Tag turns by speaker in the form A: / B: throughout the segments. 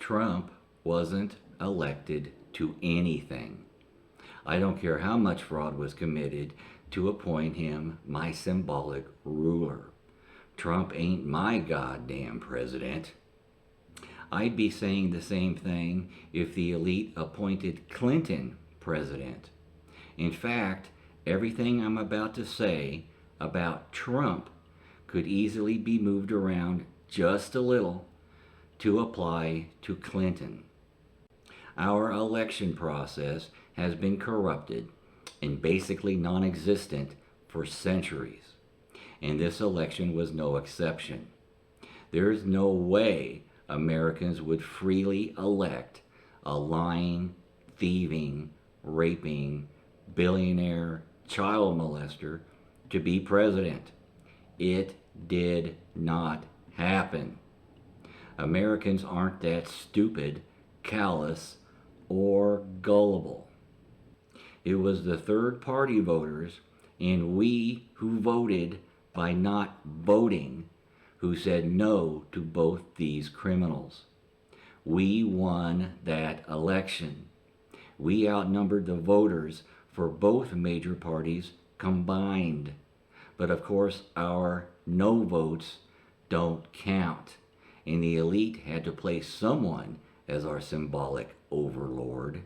A: Trump wasn't elected to anything. I don't care how much fraud was committed to appoint him my symbolic ruler. Trump ain't my goddamn president. I'd be saying the same thing if the elite appointed Clinton president. In fact, everything I'm about to say about Trump could easily be moved around just a little to apply to Clinton. Our election process has been corrupted and basically non existent for centuries, and this election was no exception. There's no way Americans would freely elect a lying, thieving, raping, billionaire child molester to be president. It did not happen. Americans aren't that stupid, callous, or gullible. It was the third party voters and we who voted by not voting who said no to both these criminals. We won that election. We outnumbered the voters for both major parties combined. But of course, our no votes don't count, and the elite had to place someone as our symbolic overlord.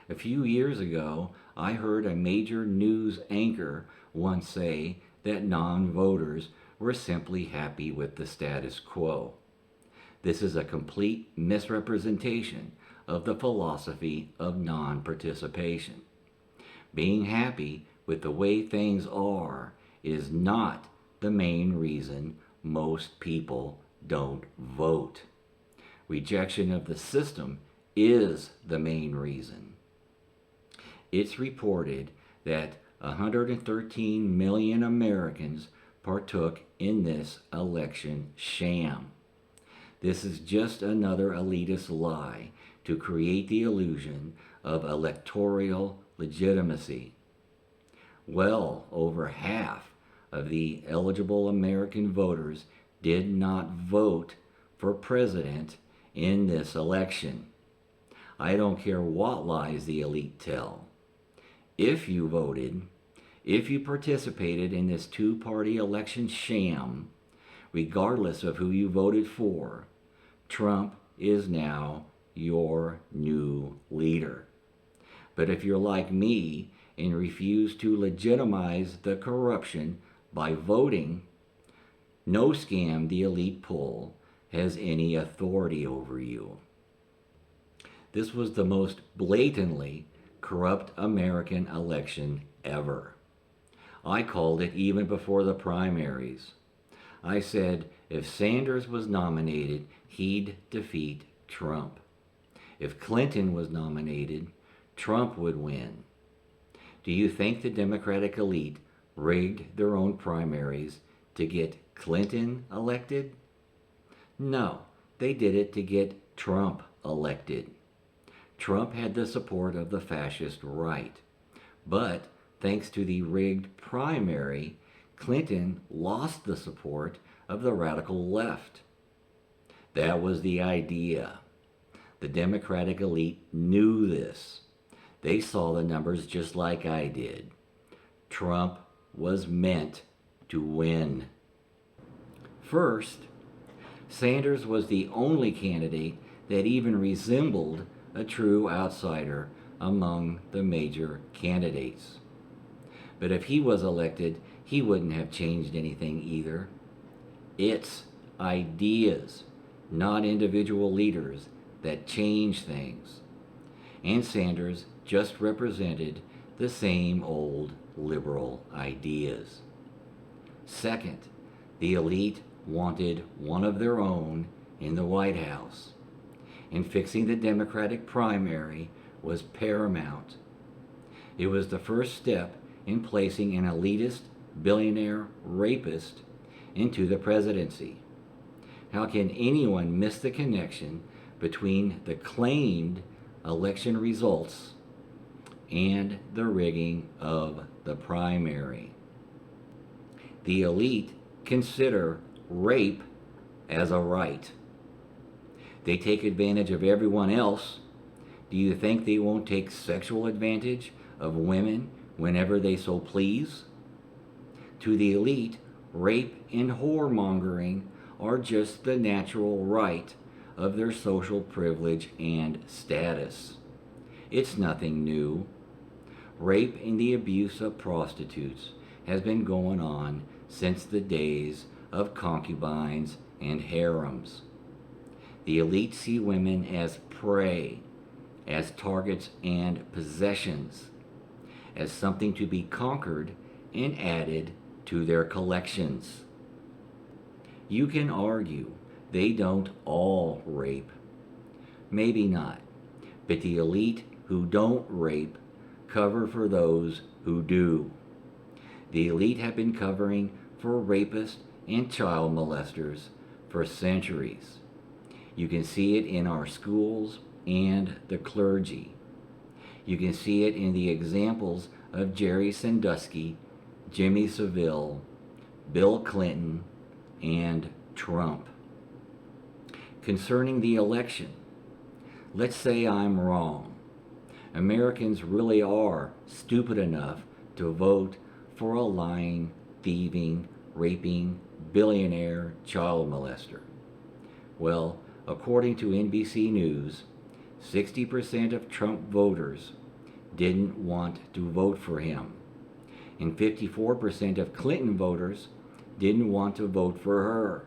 A: A few years ago, I heard a major news anchor once say that non voters were simply happy with the status quo. This is a complete misrepresentation of the philosophy of non participation. Being happy with the way things are is not the main reason most people don't vote. Rejection of the system is the main reason. It's reported that 113 million Americans partook in this election sham. This is just another elitist lie to create the illusion of electoral legitimacy. Well over half of the eligible American voters did not vote for president in this election. I don't care what lies the elite tell. If you voted, if you participated in this two-party election sham, regardless of who you voted for, Trump is now your new leader. But if you're like me and refuse to legitimize the corruption by voting, no scam the elite pull has any authority over you. This was the most blatantly corrupt American election ever. I called it even before the primaries. I said if Sanders was nominated, he'd defeat Trump. If Clinton was nominated, Trump would win. Do you think the Democratic elite rigged their own primaries to get Clinton elected? No, they did it to get Trump elected. Trump had the support of the fascist right. But thanks to the rigged primary, Clinton lost the support of the radical left. That was the idea. The Democratic elite knew this. They saw the numbers just like I did. Trump was meant to win. First, Sanders was the only candidate that even resembled a true outsider among the major candidates. But if he was elected, he wouldn't have changed anything either. It's ideas, not individual leaders, that change things. And Sanders just represented the same old liberal ideas. Second, the elite wanted one of their own in the White House, and fixing the Democratic primary was paramount. It was the first step in placing an elitist, billionaire rapist into the presidency. How can anyone miss the connection between the claimed election results and the rigging of the primary? The elite consider rape as a right. They take advantage of everyone else. Do you think they won't take sexual advantage of women whenever they so please? To the elite, rape and whoremongering are just the natural right of their social privilege and status. It's nothing new. Rape and the abuse of prostitutes has been going on since the days of concubines and harems. The elite see women as prey, as targets and possessions, as something to be conquered and added to their collections. You can argue they don't all rape. Maybe not. But the elite who don't rape cover for those who do. The elite have been covering for rapists and child molesters for centuries. You can see it in our schools and the clergy. You can see it in the examples of Jerry Sandusky, Jimmy Savile, Bill Clinton, and Trump. Concerning the election, let's say I'm wrong. Americans really are stupid enough to vote for a lying, thieving, raping, billionaire child molester. Well, according to NBC News, 60% of Trump voters didn't want to vote for him, and 54% of Clinton voters didn't want to vote for her.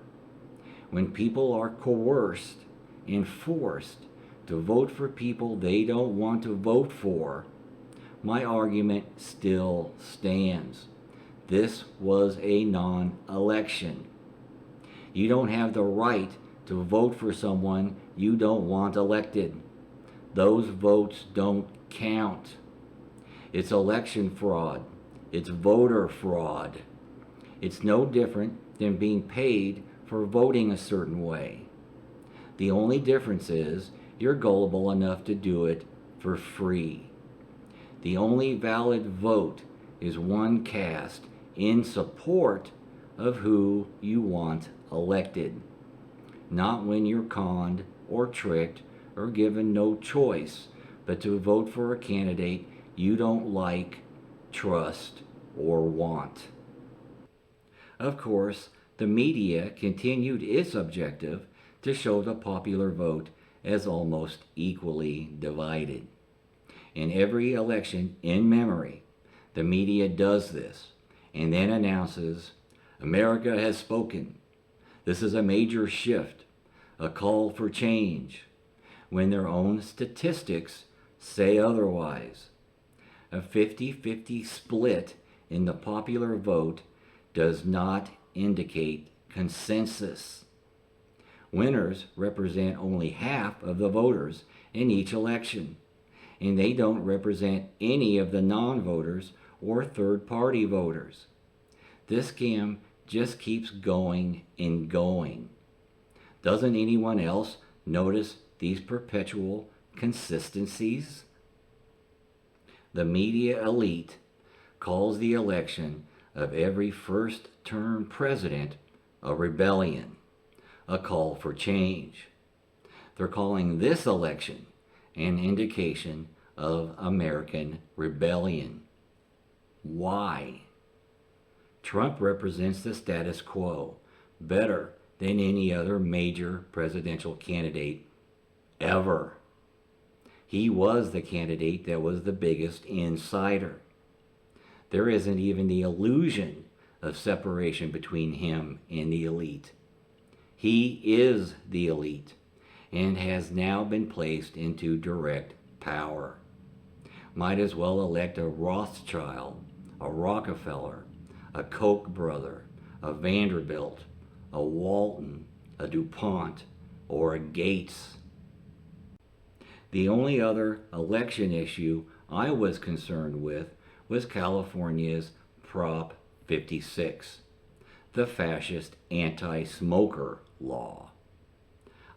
A: When people are coerced and forced to vote for people they don't want to vote for, my argument still stands. This was a non-election. You don't have the right to vote for someone you don't want elected. Those votes don't count. It's election fraud. It's voter fraud. It's no different than being paid for voting a certain way. The only difference is you're gullible enough to do it for free. The only valid vote is one cast in support of who you want elected, not when you're conned or tricked or given no choice but to vote for a candidate you don't like, trust, or want. Of course, the media continued its objective to show the popular vote as almost equally divided. In every election in memory, the media does this and then announces, America has spoken. This is a major shift, a call for change, when their own statistics say otherwise. A 50-50 split in the popular vote does not indicate consensus. Winners represent only half of the voters in each election, and they don't represent any of the non-voters or third-party voters. This scam just keeps going and going. Doesn't anyone else notice these perpetual consistencies? The media elite calls the election of every first-term president a rebellion, a call for change. They're calling this election an indication of American rebellion. Why? Trump represents the status quo better than any other major presidential candidate ever. He was the candidate that was the biggest insider. There isn't even the illusion of separation between him and the elite. He is the elite and has now been placed into direct power. Might as well elect a Rothschild, a Rockefeller, a Koch brother, a Vanderbilt, a Walton, a DuPont, or a Gates. The only other election issue I was concerned with was California's Prop 56, the fascist anti-smoker law.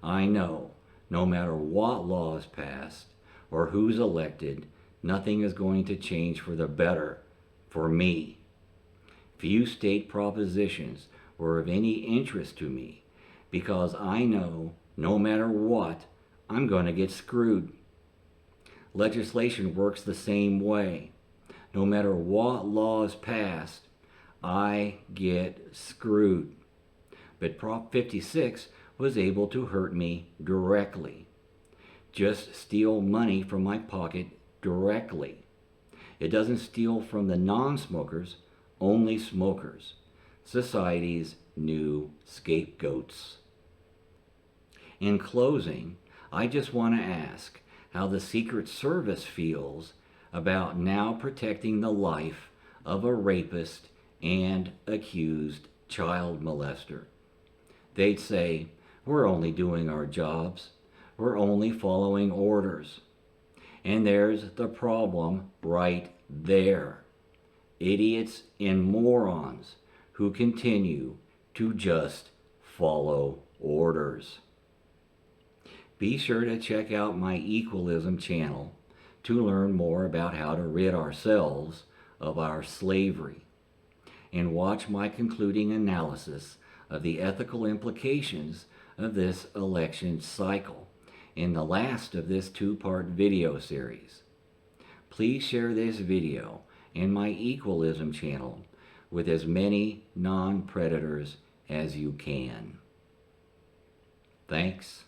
A: I know, no matter what law is passed or who's elected, nothing is going to change for the better for me. Few state propositions were of any interest to me because I know No matter what, I'm going to get screwed. Legislation works the same way. No matter what law is passed, I get screwed. But Prop 56 was able to hurt me directly. Just steal money from my pocket directly. It doesn't steal from the non-smokers, only smokers. Society's new scapegoats. In closing, I just want to ask how the Secret Service feels about now protecting the life of a rapist and accused child molester. They'd say, we're only doing our jobs. We're only following orders. And there's the problem right there. Idiots and morons who continue to just follow orders. Be sure to check out my Equalism channel to learn more about how to rid ourselves of our slavery, and watch my concluding analysis of the ethical implications of this election cycle in the last of this two-part video series. Please share this video and my Equalism channel with as many non-predators as you can. Thanks.